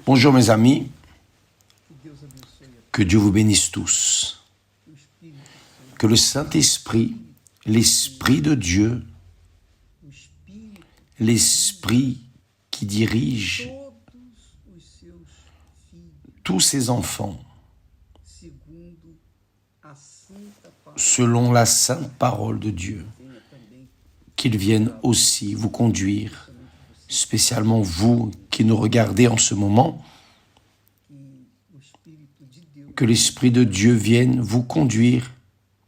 Bonjour mes amis, que Dieu vous bénisse tous. Que le Saint-Esprit, l'Esprit de Dieu, l'Esprit qui dirige tous ses enfants selon la sainte parole de Dieu, qu'ils viennent aussi vous conduire, spécialement vous qui nous regardez en ce moment, que l'Esprit de Dieu vienne vous conduire,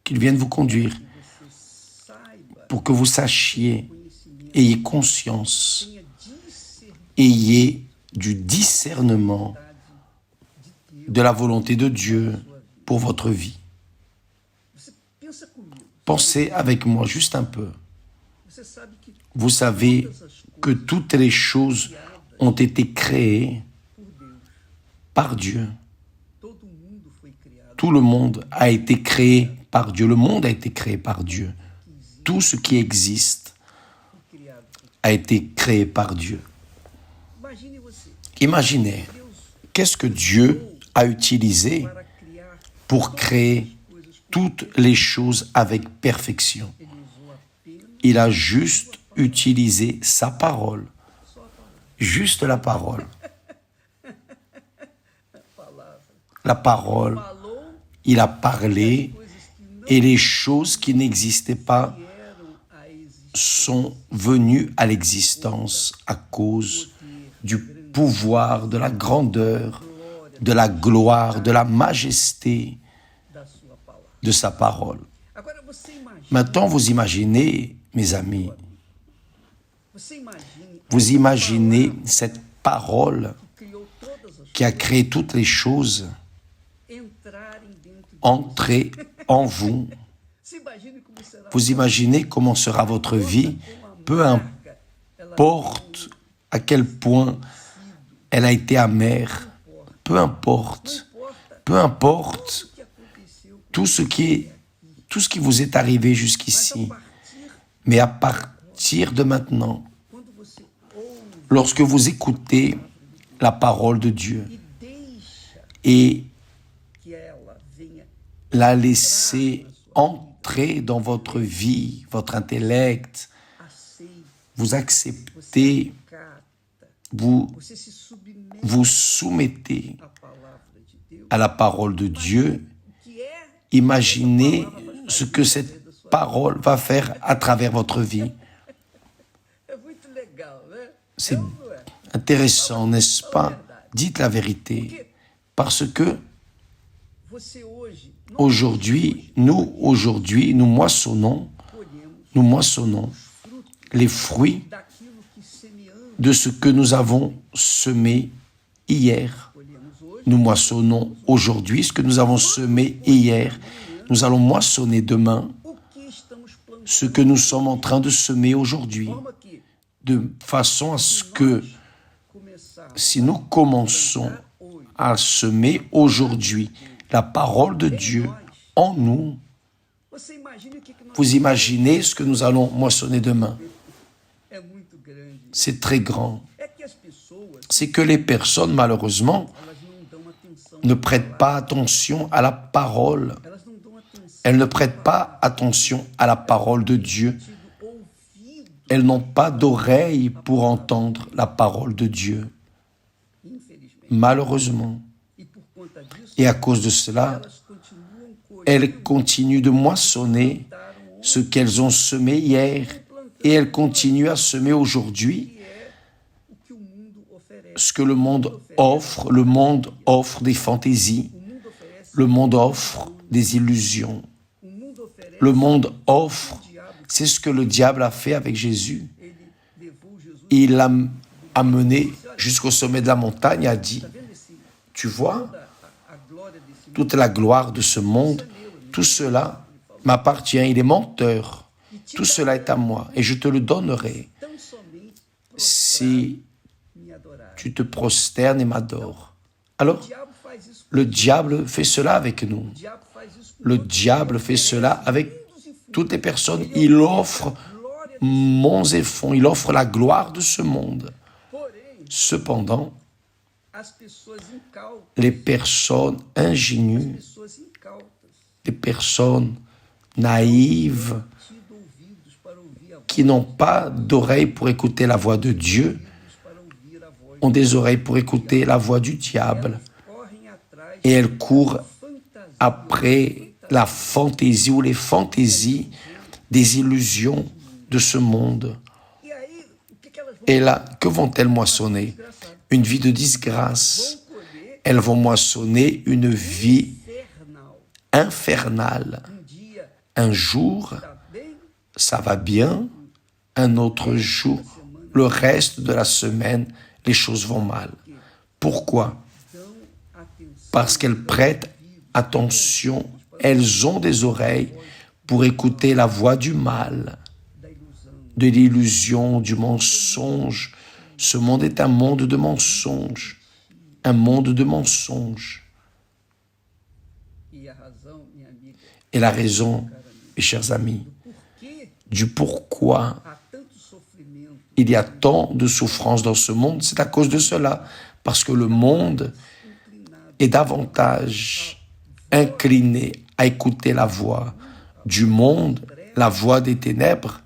qu'il vienne vous conduire, pour que vous sachiez, ayez conscience, ayez du discernement de la volonté de Dieu pour votre vie. Pensez avec moi juste un peu. Vous savez que toutes les choses ont été créées par Dieu. Tout le monde a été créé par Dieu. Le monde a été créé par Dieu. Tout ce qui existe a été créé par Dieu. Imaginez, qu'est-ce que Dieu a utilisé pour créer toutes les choses avec perfection? Il a juste utilisé sa parole, juste la parole. La parole, il a parlé et les choses qui n'existaient pas sont venues à l'existence à cause du pouvoir, de la grandeur, de la gloire, de la majesté de sa parole. Maintenant, vous imaginez, mes amis, vous imaginez cette parole qui a créé toutes les choses entrer en vous. Vous imaginez comment sera votre vie, peu importe à quel point elle a été amère, peu importe tout ce qui vous est arrivé jusqu'ici. Mais à partir de maintenant, lorsque vous écoutez la parole de Dieu et la laissez entrer dans votre vie, votre intellect, vous acceptez, vous soumettez à la parole de Dieu, imaginez ce que cette parole va faire à travers votre vie. C'est intéressant, n'est-ce pas? Dites la vérité, parce que aujourd'hui, nous moissonnons les fruits de ce que nous avons semé hier. Nous moissonnons aujourd'hui ce que nous avons semé hier. Nous allons moissonner demain ce que nous sommes en train de semer aujourd'hui. De façon à ce que si nous commençons à semer aujourd'hui la parole de Dieu en nous, vous imaginez ce que nous allons moissonner demain. C'est très grand. C'est que les personnes, malheureusement, ne prêtent pas attention à la parole. Elles ne prêtent pas attention à la parole de Dieu. Elles n'ont pas d'oreille pour entendre la parole de Dieu. Malheureusement. Et à cause de cela, elles continuent de moissonner ce qu'elles ont semé hier et elles continuent à semer aujourd'hui ce que le monde offre. Le monde offre des fantaisies. Le monde offre des illusions. Le monde offre, c'est ce que le diable a fait avec Jésus. Il l'a amené jusqu'au sommet de la montagne et a dit, tu vois, toute la gloire de ce monde, tout cela m'appartient, il est menteur. Tout cela est à moi et je te le donnerai si tu te prosternes et m'adores. Alors, le diable fait cela avec nous. Le diable fait cela avec toutes les personnes. Il offre monts et fonds, il offre la gloire de ce monde. Cependant, les personnes ingénues, les personnes naïves, qui n'ont pas d'oreilles pour écouter la voix de Dieu, ont des oreilles pour écouter la voix du diable. Et elles courent après la fantaisie ou les fantaisies des illusions de ce monde. Et là, que vont-elles moissonner? Une vie de disgrâce. Elles vont moissonner une vie infernale. Un jour, ça va bien. Un autre jour, le reste de la semaine, les choses vont mal. Pourquoi? Parce qu'elles prêtent attention. Elles ont des oreilles pour écouter la voix du mal, de l'illusion, du mensonge. Ce monde est un monde de mensonges. Un monde de mensonges. Et la raison, mes chers amis, du pourquoi il y a tant de souffrance dans ce monde, c'est à cause de cela. Parce que le monde est davantage incliné à écouter la voix du monde, la voix des ténèbres,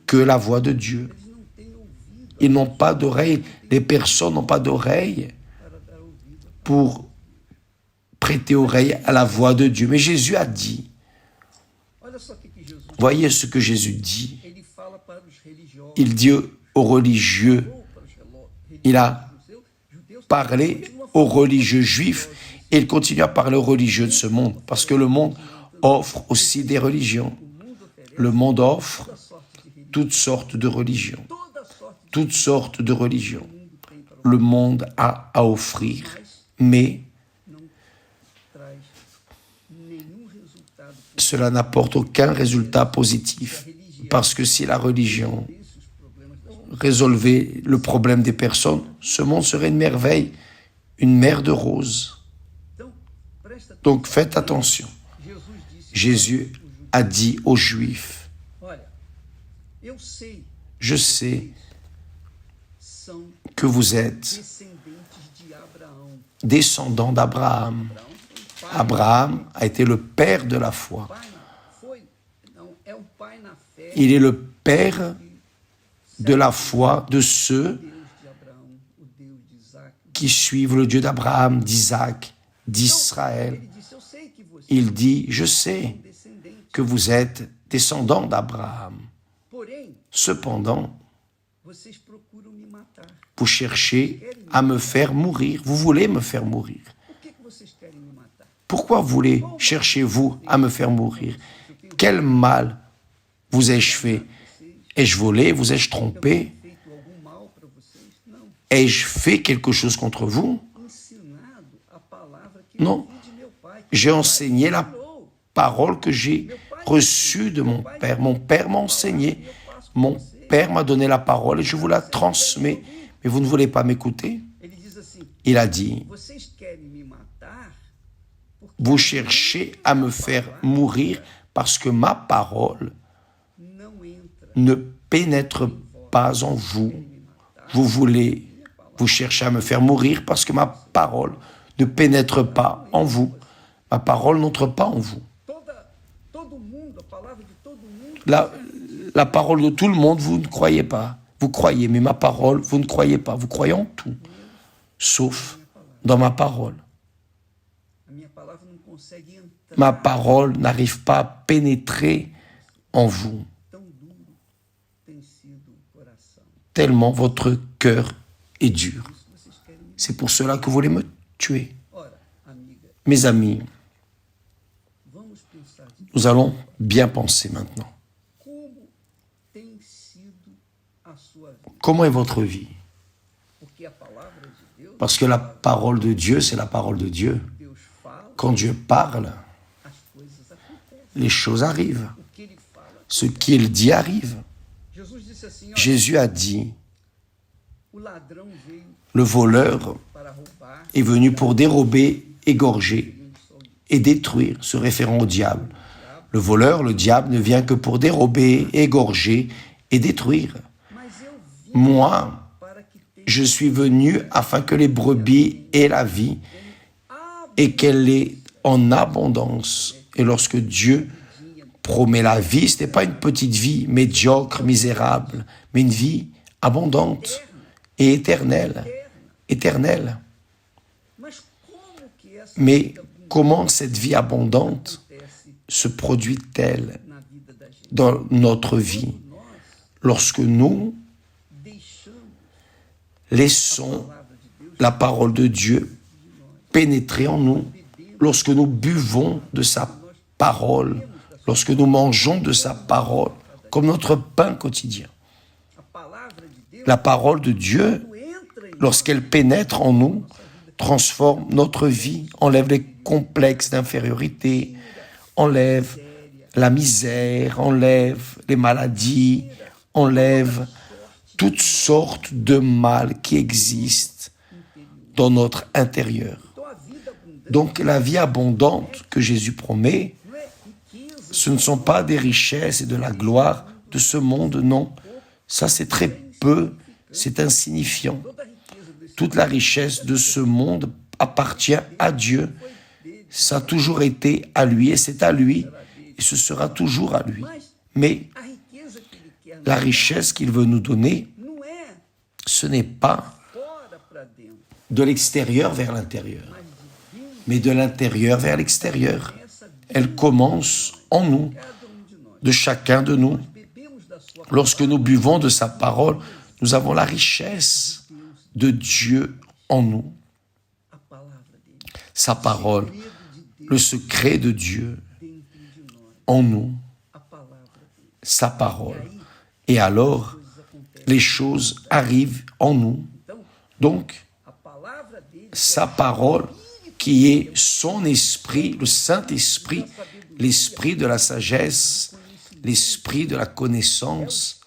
que la voix de Dieu. Ils n'ont pas d'oreille, les personnes n'ont pas d'oreille pour prêter oreille à la voix de Dieu. Mais Jésus a dit, voyez ce que Jésus dit. Il dit aux religieux, il a parlé aux religieux juifs et il continue à parler aux religieux de ce monde parce que le monde offre aussi des religions. Le monde offre toutes sortes de religions. Toutes sortes de religions. Le monde a à offrir, mais cela n'apporte aucun résultat positif. Parce que si la religion résolvait le problème des personnes, ce monde serait une merveille, une mer de roses. Donc faites attention. Jésus a dit aux Juifs, je sais que vous êtes descendants d'Abraham. Abraham a été le père de la foi. Il est le père de la foi de ceux qui suivent le Dieu d'Abraham, d'Isaac, d'Israël. Il dit, je sais que vous êtes descendants d'Abraham. Cependant, vous cherchez à me faire mourir. Vous voulez me faire mourir. Pourquoi cherchez-vous à me faire mourir? Quel mal vous ai-je fait? Ai-je volé? Vous ai-je trompé? Ai-je fait quelque chose contre vous? Non. J'ai enseigné la parole que j'ai reçue de mon Père. Mon Père m'a enseigné. Mon Père m'a donné la parole et je vous la transmets. Mais vous ne voulez pas m'écouter? Il a dit, vous cherchez à me faire mourir parce que ma parole ne pénètre pas en vous. Vous cherchez à me faire mourir parce que ma parole ne pénètre pas en vous. Ma parole n'entre pas en vous. La parole de tout le monde, vous ne croyez pas. Vous croyez, mais ma parole, vous ne croyez pas. Vous croyez en tout, sauf dans ma parole. Ma parole n'arrive pas à pénétrer en vous. Tellement votre cœur est dur. C'est pour cela que vous voulez me tuer. Mes amis, nous allons bien penser maintenant. Comment est votre vie? Parce que la parole de Dieu, c'est la parole de Dieu. Quand Dieu parle, les choses arrivent. Ce qu'il dit arrive. Jésus a dit, le voleur est venu pour dérober, égorger et détruire, se référant au diable. Le voleur, le diable, ne vient que pour dérober, égorger et détruire. Moi, Je suis venu afin que les brebis aient la vie et qu'elle ait en abondance. Et lorsque Dieu promet la vie, ce n'est pas une petite vie médiocre, misérable, mais une vie abondante et éternelle. Éternelle. Mais comment cette vie abondante se produit-elle dans notre vie lorsque nous laissons la parole de Dieu pénétrer en nous, lorsque nous buvons de sa parole, lorsque nous mangeons de sa parole, comme notre pain quotidien. La parole de Dieu, lorsqu'elle pénètre en nous, transforme notre vie, enlève les complexes d'infériorité, enlève la misère, enlève les maladies, enlève toutes sortes de mal qui existent dans notre intérieur. Donc la vie abondante que Jésus promet, ce ne sont pas des richesses et de la gloire de ce monde, non. Ça c'est très peu, c'est insignifiant. Toute la richesse de ce monde appartient à Dieu. Ça a toujours été à lui et c'est à lui et ce sera toujours à lui. Mais la richesse qu'il veut nous donner, ce n'est pas de l'extérieur vers l'intérieur, mais de l'intérieur vers l'extérieur. Elle commence en nous, de chacun de nous. Lorsque nous buvons de sa parole, nous avons la richesse de Dieu en nous. Sa parole, le secret de Dieu en nous, sa parole. Et alors, les choses arrivent en nous. Donc, sa parole, qui est son esprit, le Saint-Esprit, l'esprit de la sagesse, l'esprit de la connaissance,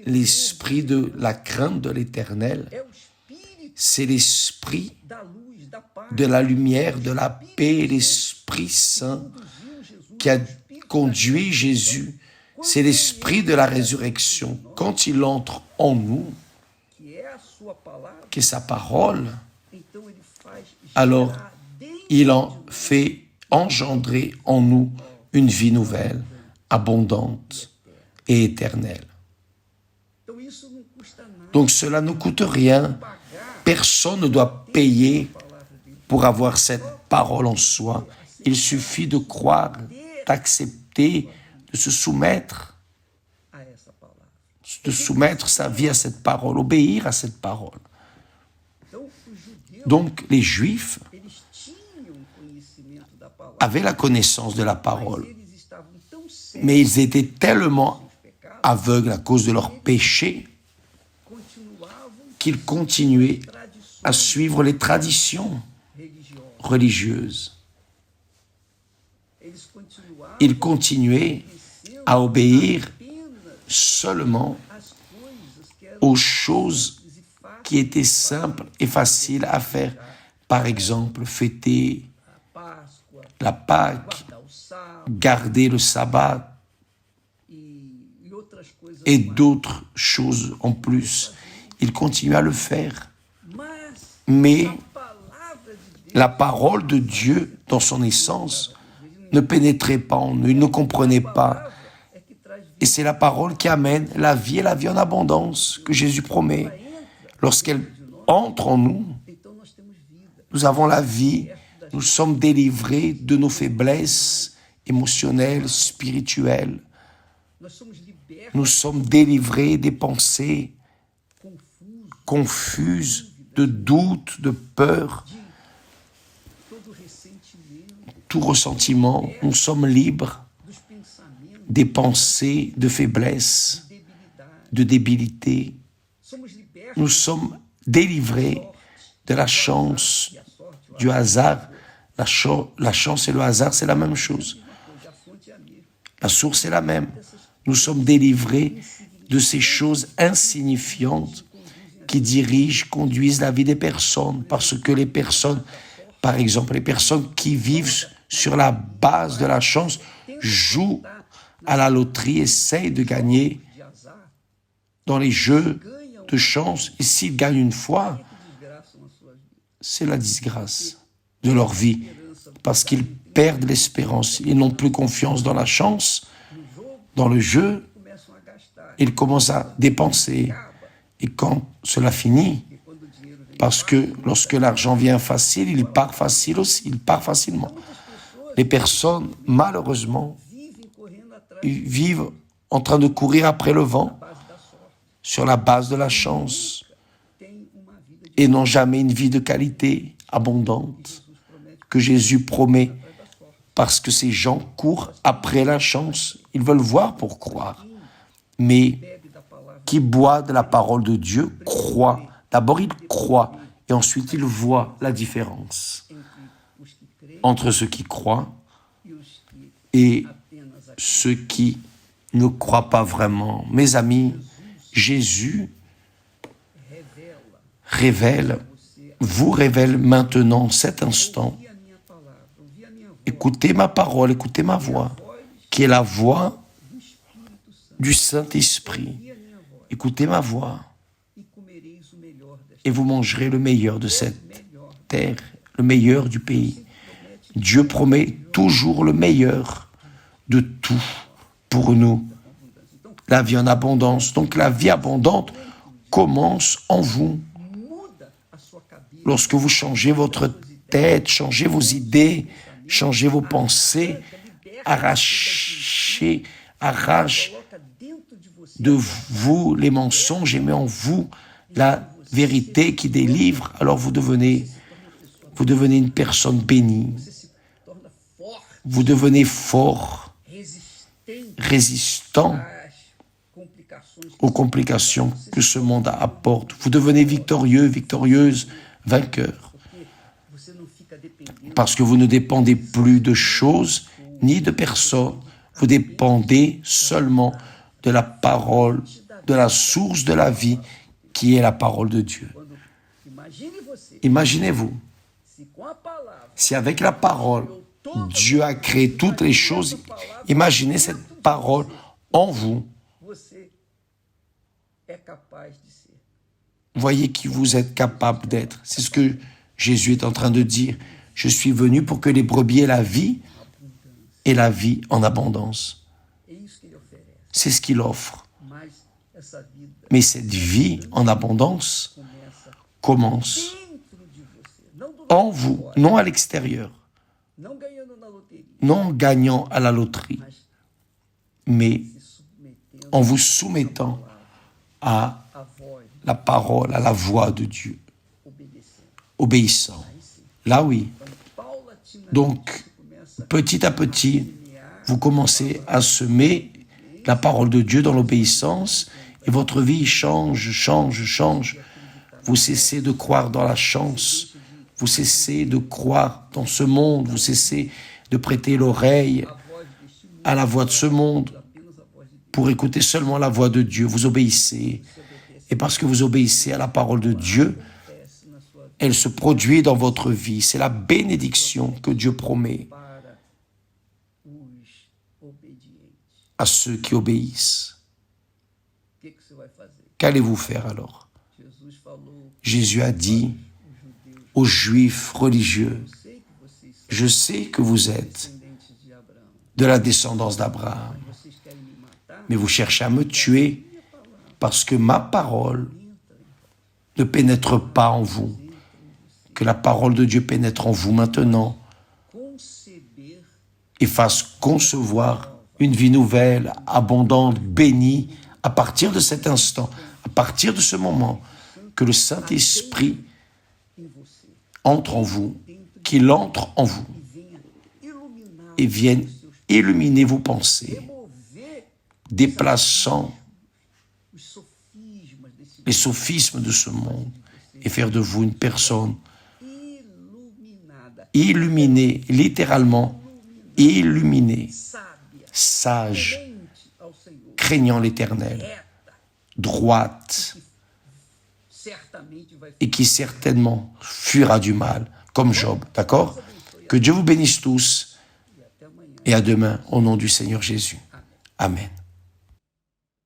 l'esprit de la crainte de l'Éternel, c'est l'esprit de la lumière, de la paix, l'Esprit Saint qui a conduit Jésus. C'est l'esprit de la résurrection. Quand il entre en nous, qui est sa parole, alors il en fait engendrer en nous une vie nouvelle, abondante et éternelle. Donc cela ne coûte rien. Personne ne doit payer pour avoir cette parole en soi. Il suffit de croire, d'accepter, de se soumettre, sa vie à cette parole, obéir à cette parole. Donc les Juifs avaient la connaissance de la parole, mais ils étaient tellement aveugles à cause de leur péché qu'ils continuaient à suivre les traditions religieuses. Ils continuaient à obéir seulement aux choses qui étaient simples et faciles à faire. Par exemple, fêter la Pâque, garder le sabbat et d'autres choses en plus. Ils continuent à le faire. Mais la parole de Dieu, dans son essence, ne pénétrait pas en eux, ils ne comprenaient pas. Et c'est la parole qui amène la vie et la vie en abondance que Jésus promet. Lorsqu'elle entre en nous, nous avons la vie, nous sommes délivrés de nos faiblesses émotionnelles, spirituelles. Nous sommes délivrés des pensées confuses, de doutes, de peur, tout ressentiment. Nous sommes libres des pensées de faiblesse, de débilité. Nous sommes délivrés de la chance, du hasard. La chance et le hasard, c'est la même chose. La source est la même. Nous sommes délivrés de ces choses insignifiantes qui dirigent, conduisent la vie des personnes. Parce que les personnes, par exemple, les personnes qui vivent sur la base de la chance, jouent à la loterie, essayent de gagner dans les jeux de chance, et s'ils gagnent une fois, c'est la disgrâce de leur vie, parce qu'ils perdent l'espérance. Ils n'ont plus confiance dans la chance, dans le jeu. Ils commencent à dépenser. Et quand cela finit, parce que lorsque l'argent vient facile, il part facile aussi, il part facilement. Les personnes, malheureusement, vivent en train de courir après le vent sur la base de la chance et n'ont jamais une vie de qualité abondante que Jésus promet, parce que ces gens courent après la chance. Ils veulent voir pour croire. Mais qui boit de la parole de Dieu croit. D'abord, il croit et ensuite il voit la différence entre ceux qui croient et ceux qui ne croient pas vraiment. Mes amis, Jésus vous révèle maintenant, cet instant. Écoutez ma parole, écoutez ma voix, qui est la voix du Saint-Esprit. Écoutez ma voix, et vous mangerez le meilleur de cette terre, le meilleur du pays. Dieu promet toujours le meilleur de tout pour nous. La vie en abondance. Donc la vie abondante commence en vous. Lorsque vous changez votre tête, changez vos idées, changez vos pensées, arrache de vous les mensonges et met en vous la vérité qui délivre, alors vous devenez une personne bénie. Vous devenez fort, résistant aux complications que ce monde apporte. Vous devenez victorieux, victorieuse, vainqueur. Parce que vous ne dépendez plus de choses ni de personnes. Vous dépendez seulement de la parole, de la source de la vie, qui est la parole de Dieu. Imaginez-vous, si avec la parole, Dieu a créé toutes les choses, imaginez cette parole en vous. Voyez qui vous êtes capable d'être. C'est ce que Jésus est en train de dire. Je suis venu pour que les brebis aient la vie, et la vie en abondance. C'est ce qu'il offre. Mais cette vie en abondance commence en vous, non à l'extérieur, non en gagnant à la loterie, mais en vous soumettant à la parole, à la voix de Dieu, obéissant. Là, oui. Donc, petit à petit, vous commencez à semer la parole de Dieu dans l'obéissance et votre vie change. Vous cessez de croire dans la chance, vous cessez de croire dans ce monde, vous cessez de prêter l'oreille à la voix de ce monde pour écouter seulement la voix de Dieu. Vous obéissez. Et parce que vous obéissez à la parole de Dieu, elle se produit dans votre vie. C'est la bénédiction que Dieu promet à ceux qui obéissent. Qu'allez-vous faire alors? Jésus a dit aux Juifs religieux, « Je sais que vous êtes de la descendance d'Abraham, mais vous cherchez à me tuer parce que ma parole ne pénètre pas en vous. » Que la parole de Dieu pénètre en vous maintenant et fasse concevoir une vie nouvelle, abondante, bénie, à partir de cet instant, à partir de ce moment, que le Saint-Esprit entre en vous, qu'il entre en vous et vienne illuminer vos pensées, déplaçant les sophismes de ce monde et faire de vous une personne illuminée, littéralement illuminée, sage, craignant l'Éternel, droite, et qui certainement fuira du mal, comme Job, d'accord? Que Dieu vous bénisse tous, et à demain, au nom du Seigneur Jésus. Amen.